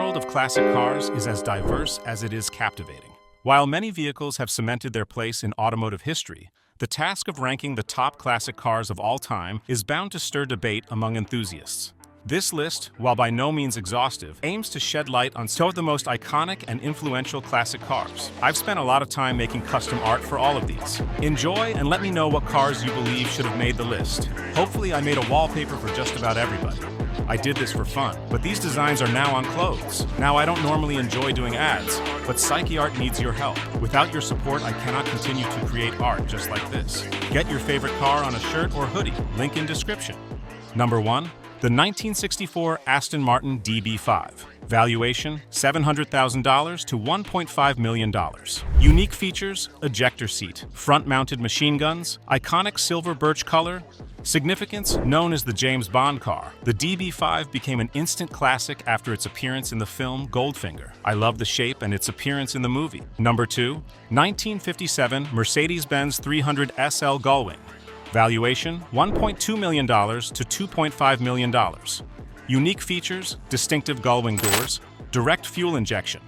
world of classic cars is as diverse as it is captivating. While many vehicles have cemented their place in automotive history, the task of ranking the top classic cars of all time is bound to stir debate among enthusiasts. This list, while by no means exhaustive, aims to shed light on some of the most iconic and influential classic cars. I've spent a lot of time making custom art for all of these. Enjoy and let me know what cars you believe should have made the list. Hopefully I made a wallpaper for just about everybody. I did this for fun, but these designs are now on clothes. Now, I don't normally enjoy doing ads, but Psyche Art needs your help. Without your support, I cannot continue to create art just like this. Get your favorite car on a shirt or hoodie, link in description. Number 1. The 1964 Aston Martin DB5. Valuation, $700,000 to $1.5 million. Unique features, ejector seat, front-mounted machine guns, iconic silver birch color. Significance, known as the James Bond car, the DB5 became an instant classic after its appearance in the film Goldfinger. I love the shape and its appearance in the movie. Number 2. 1957 Mercedes-Benz 300 SL Gullwing. Valuation, $1.2 million to $2.5 million. Unique features, distinctive gullwing doors, direct fuel injection.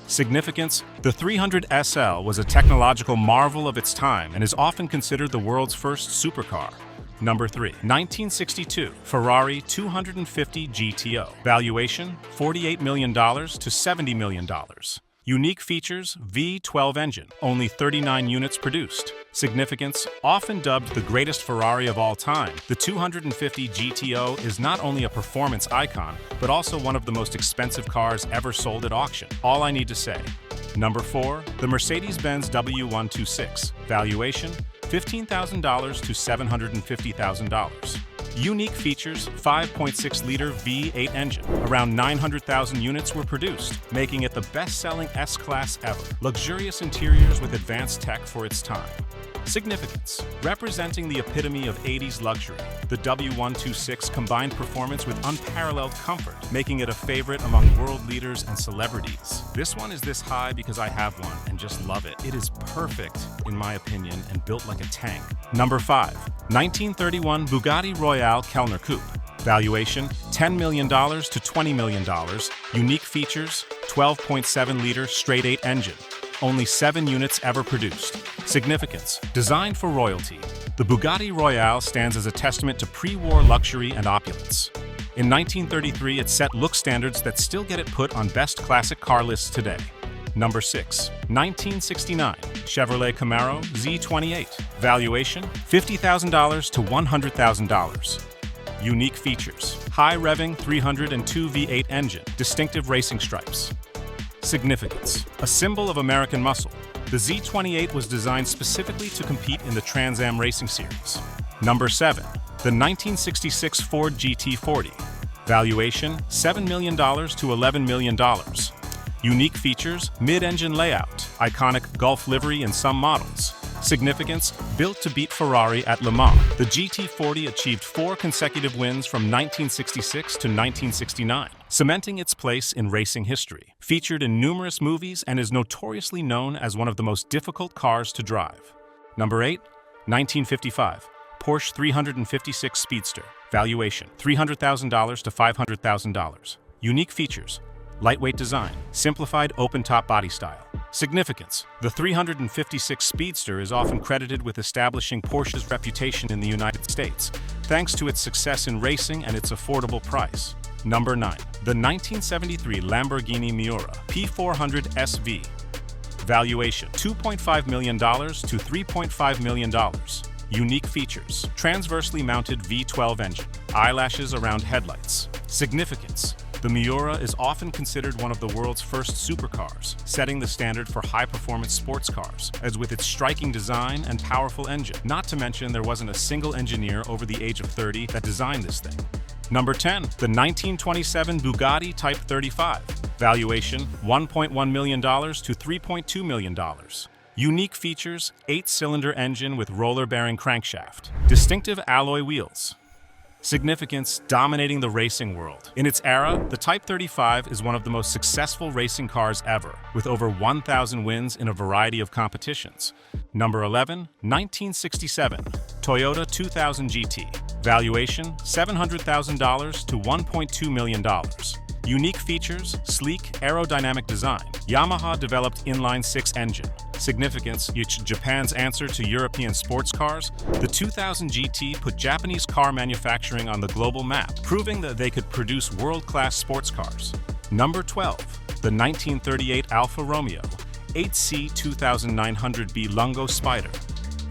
Significance, the 300 SL was a technological marvel of its time and is often considered the world's first supercar. Number 3. 1962 Ferrari 250 GTO. Valuation, $48 million to $70 million. Unique features, V12 engine, only 39 units produced. Significance, often dubbed the greatest Ferrari of all time, the 250 GTO is not only a performance icon, but also one of the most expensive cars ever sold at auction. All I need to say. Number 4. The Mercedes-Benz W126. Valuation, $15,000 to $750,000. Unique features, 5.6-liter V8 engine. Around 900,000 units were produced, making it the best-selling S-Class ever. Luxurious interiors with advanced tech for its time. Significance, representing the epitome of 80s luxury, the W126 combined performance with unparalleled comfort, making it a favorite among world leaders and celebrities. This one is this high because I have one and just love it. It is perfect, in my opinion, and built like a tank. Number 5. 1931 Bugatti Royale Kellner Coupe. Valuation, $10 million to $20 million. Unique features, 12.7-liter straight-8 engine. Only 7 units ever produced. Significance, designed for royalty. The Bugatti Royale stands as a testament to pre-war luxury and opulence. In 1933, it set look standards that still get it put on best classic car lists today. Number 6. 1969 Chevrolet Camaro Z28. Valuation, $50,000 to $100,000. Unique features, high-revving 302 V8 engine, distinctive racing stripes. Significance, a symbol of American muscle. The Z28 was designed specifically to compete in the Trans Am Racing Series. Number 7. The 1966 Ford GT40. Valuation, $7 million to $11 million. Unique features, mid-engine layout, iconic Gulf livery in some models. Significance, built to beat Ferrari at Le Mans. The GT40 achieved 4 consecutive wins from 1966 to 1969, cementing its place in racing history. Featured in numerous movies and is notoriously known as one of the most difficult cars to drive. Number 8. 1955 Porsche 356 Speedster. Valuation, $300,000 to $500,000. Unique features, lightweight design, simplified open-top body style. Significance, the 356 Speedster is often credited with establishing Porsche's reputation in the United States, thanks to its success in racing and its affordable price. Number 9. The 1973 Lamborghini Miura P400 SV. Valuation, $2.5 million to $3.5 million. Unique features, transversely mounted V12 engine, eyelashes around headlights. Significance, the Miura is often considered one of the world's first supercars, setting the standard for high-performance sports cars, as with its striking design and powerful engine. Not to mention there wasn't a single engineer over the age of 30 that designed this thing. Number 10. The 1927 Bugatti Type 35. Valuation, $1.1 million to $3.2 million. Unique features, 8-cylinder engine with roller-bearing crankshaft. Distinctive alloy wheels. Significance, dominating the racing world. In its era, the Type 35 is one of the most successful racing cars ever, with over 1,000 wins in a variety of competitions. Number 11. 1967 Toyota 2000 GT. Valuation, $700,000 to $1.2 million. Unique features, sleek, aerodynamic design. Yamaha developed inline-6 engine. Significance, Japan's answer to European sports cars. The 2000 GT put Japanese car manufacturing on the global map, proving that they could produce world-class sports cars. Number 12, the 1938 Alfa Romeo 8C 2900B Lungo Spider.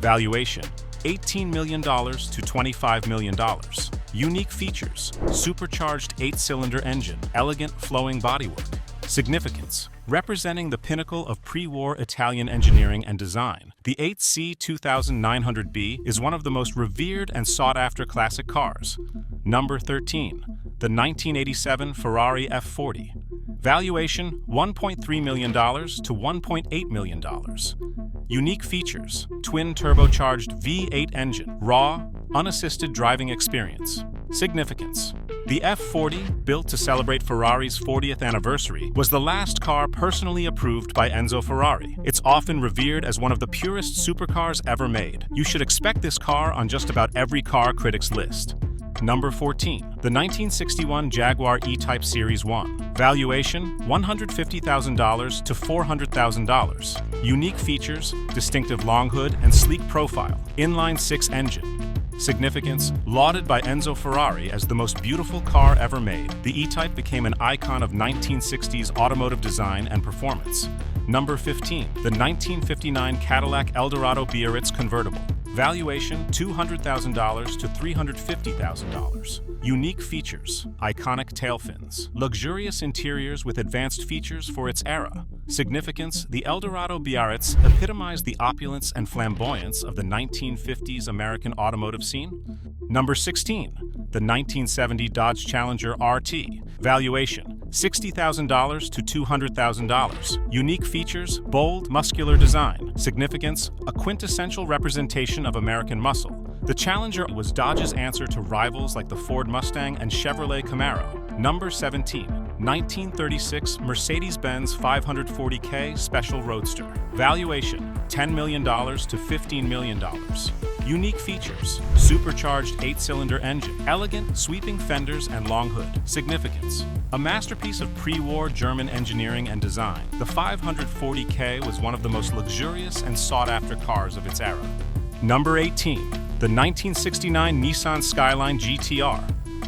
Valuation, $18 million to $25 million. Unique features, supercharged 8-cylinder engine, elegant flowing bodywork. Significance, representing the pinnacle of pre-war Italian engineering and design. The 8C 2900B is one of the most revered and sought-after classic cars. Number 13, the 1987 Ferrari F40. Valuation, $1.3 million to $1.8 million. Unique features, twin turbocharged V8 engine, raw, unassisted driving experience. Significance, the F40, built to celebrate Ferrari's 40th anniversary, was the last car personally approved by Enzo Ferrari. It's often revered as one of the purest supercars ever made. You should expect this car on just about every car critic's list. Number 14, the 1961 Jaguar E-Type Series 1. Valuation, $150,000 to $400,000. Unique features, distinctive long hood and sleek profile. Inline-6 engine. Significance, lauded by Enzo Ferrari as the most beautiful car ever made, the E-Type became an icon of 1960s automotive design and performance. Number 15, the 1959 Cadillac Eldorado Biarritz Convertible. Valuation, $200,000 to $350,000. Unique features, iconic tail fins, luxurious interiors with advanced features for its era. Significance, the Eldorado Biarritz epitomized the opulence and flamboyance of the 1950s American automotive scene. Number 16, the 1970 Dodge Challenger RT. Valuation, $60,000 to $200,000. Unique features, bold, muscular design. Significance, a quintessential representation of American muscle. The Challenger was Dodge's answer to rivals like the Ford Mustang and Chevrolet Camaro. Number 17, 1936 Mercedes-Benz 540K Special Roadster. Valuation, $10 million to $15 million. Unique features, supercharged 8-cylinder engine, elegant, sweeping fenders and long hood. Significance, a masterpiece of pre-war German engineering and design, the 540K was one of the most luxurious and sought-after cars of its era. Number 18, the 1969 Nissan Skyline GTR.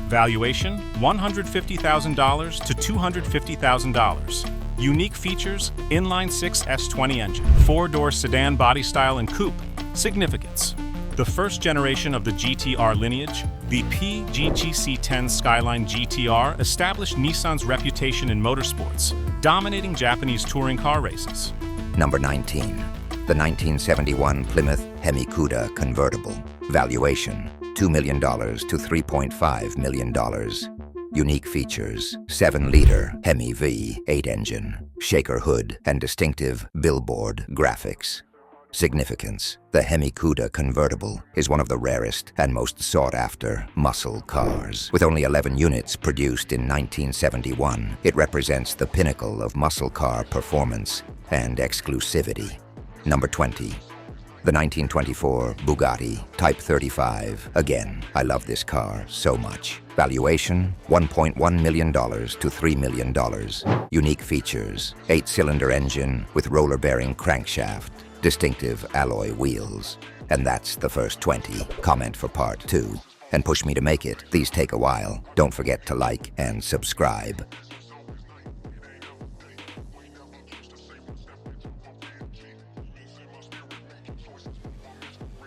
Valuation, $150,000 to $250,000. Unique features, inline-6 S20 engine, 4-door sedan body style and coupe. Significance, the first generation of the GTR lineage, the PGGC10 Skyline GTR established Nissan's reputation in motorsports, dominating Japanese touring car races. Number 19, the 1971 Plymouth Hemi Cuda Convertible. Valuation, $2 million to $3.5 million. Unique features, 7-liter Hemi V8 engine, shaker hood, and distinctive billboard graphics. Significance, the Hemi Cuda Convertible is one of the rarest and most sought-after muscle cars. With only 11 units produced in 1971, it represents the pinnacle of muscle car performance and exclusivity. Number 20, the 1924 Bugatti Type 35. Again, I love this car so much. Valuation, $1.1 million to $3 million. Unique features, 8-cylinder engine with roller-bearing crankshaft, distinctive alloy wheels. And that's the first 20. Comment for part 2. And push me to make it. These take a while. Don't forget to like and subscribe.